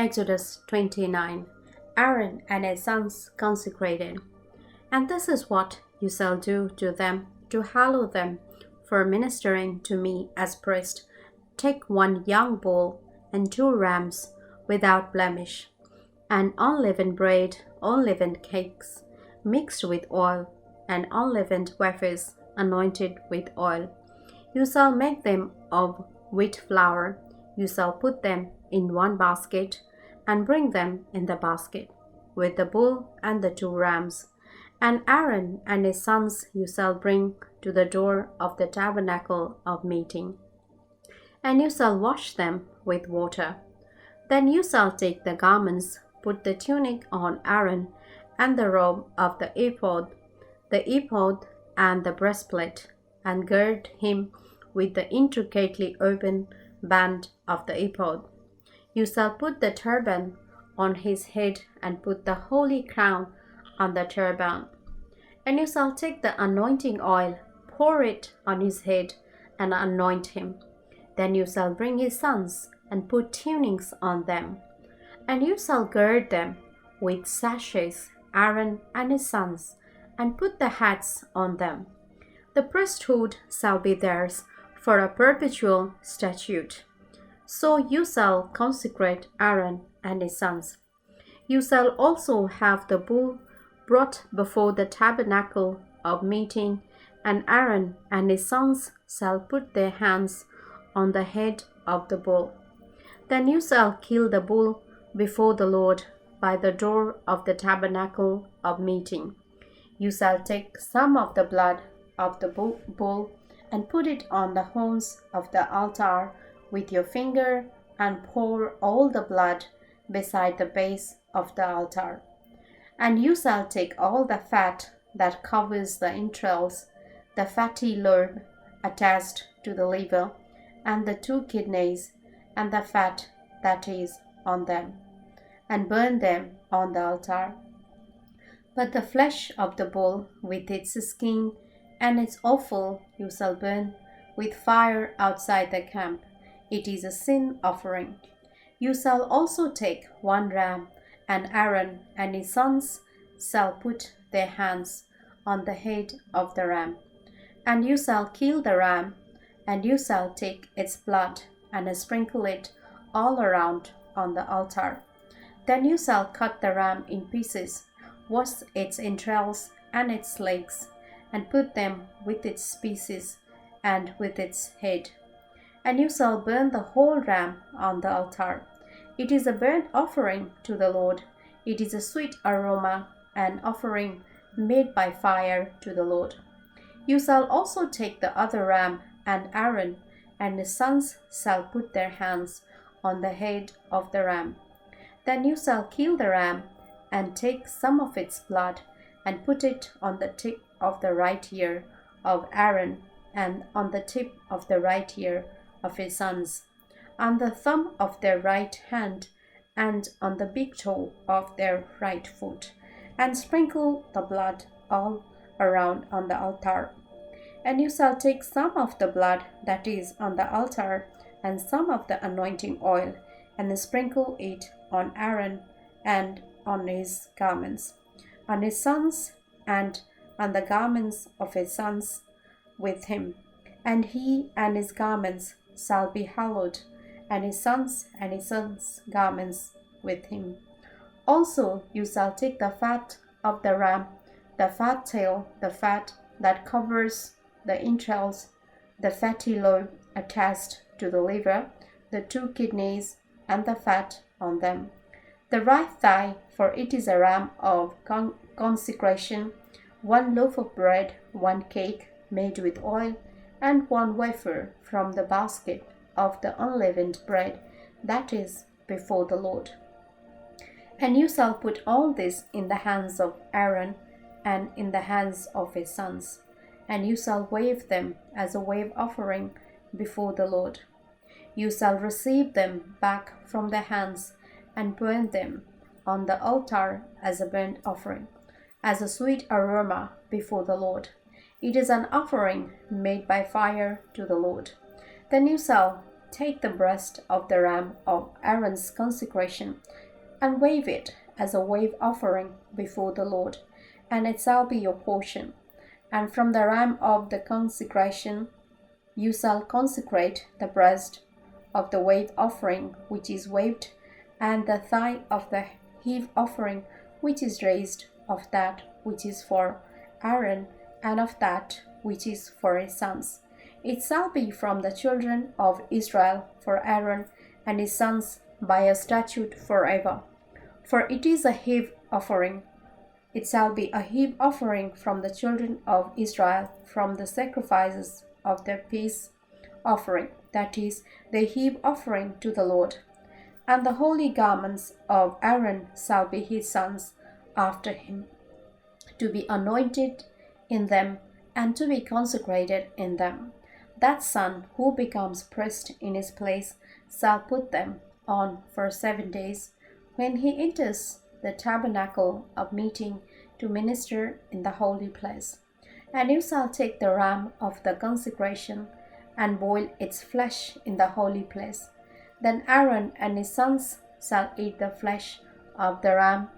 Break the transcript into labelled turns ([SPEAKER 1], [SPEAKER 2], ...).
[SPEAKER 1] Exodus 29. Aaron and his sons consecrated. And this is what you shall do to them, to hallow them for ministering to me as priest. Take 1 young bull and 2 rams without blemish, and unleavened bread, unleavened cakes, mixed with oil, and unleavened wafers anointed with oil. You shall make them of wheat flour. You shall put them in 1 basket, and bring them in the basket, with the bull and the 2 rams. And Aaron and his sons you shall bring to the door of the tabernacle of meeting. And you shall wash them with water. Then you shall take the garments, put the tunic on Aaron, and the robe of the ephod and the breastplate, and gird him with the intricately open band of the ephod. You shall put the turban on his head, and put the holy crown on the turban. And you shall take the anointing oil, pour it on his head, and anoint him. Then you shall bring his sons, and put tunics on them. And you shall gird them with sashes, Aaron and his sons, and put the hats on them. The priesthood shall be theirs for a perpetual statute. So you shall consecrate Aaron and his sons. You shall also have the bull brought before the tabernacle of meeting, and Aaron and his sons shall put their hands on the head of the bull. Then you shall kill the bull before the Lord by the door of the tabernacle of meeting. You shall take some of the blood of the bull and put it on the horns of the altar with your finger, and pour all the blood beside the base of the altar. And you shall take all the fat that covers the entrails, the fatty lobe attached to the liver, and the 2 kidneys, and the fat that is on them, and burn them on the altar. But the flesh of the bull with its skin and its offal you shall burn with fire outside the camp. It is a sin offering. You shall also take 1 ram, and Aaron and his sons shall put their hands on the head of the ram. And you shall kill the ram, and you shall take its blood and sprinkle it all around on the altar. Then you shall cut the ram in pieces, wash its entrails and its legs, and put them with its pieces and with its head. And you shall burn the whole ram on the altar. It is a burnt offering to the Lord. It is a sweet aroma, an offering made by fire to the Lord. You shall also take the other ram, and Aaron and his sons shall put their hands on the head of the ram. Then you shall kill the ram, and take some of its blood, and put it on the tip of the right ear of Aaron, and on the tip of the right ear of his sons, on the thumb of their right hand, and on the big toe of their right foot, and sprinkle the blood all around on the altar. And you shall take some of the blood that is on the altar, and some of the anointing oil, and sprinkle it on Aaron and on his garments, on his sons, and on the garments of his sons with him. And he and his garments shall be hallowed, and his sons' garments with him. Also you shall take the fat of the ram, the fat tail, the fat that covers the entrails, the fatty lobe attached to the liver, the 2 kidneys, and the fat on them, the right thigh, for it is a ram of consecration, 1 loaf of bread, 1 cake made with oil, and 1 wafer from the basket of the unleavened bread that is before the Lord. And you shall put all this in the hands of Aaron and in the hands of his sons, and you shall wave them as a wave offering before the Lord. You shall receive them back from their hands, and burn them on the altar as a burnt offering, as a sweet aroma before the Lord. It is an offering made by fire to the Lord. Then you shall Take the breast of the ram of Aaron's consecration, and wave it as a wave offering before the Lord, and it shall be your portion. And from the ram of the consecration you shall consecrate the breast of the wave offering which is waved, and the thigh of the heave offering which is raised, of that which is for Aaron, and of that which is for his sons. It shall be from the children of Israel for Aaron and his sons by a statute forever. For it is a heave offering. It shall be a heave offering from the children of Israel from the sacrifices of their peace offering, that is, the heave offering to the Lord. And the holy garments of Aaron shall be his sons after him, to be anointed in them and to be consecrated in them. That son who becomes priest in his place shall put them on for 7 days when he enters the tabernacle of meeting to minister in the holy place. And you shall take the ram of the consecration and boil its flesh in the holy place. Then Aaron and his sons shall eat the flesh of the ram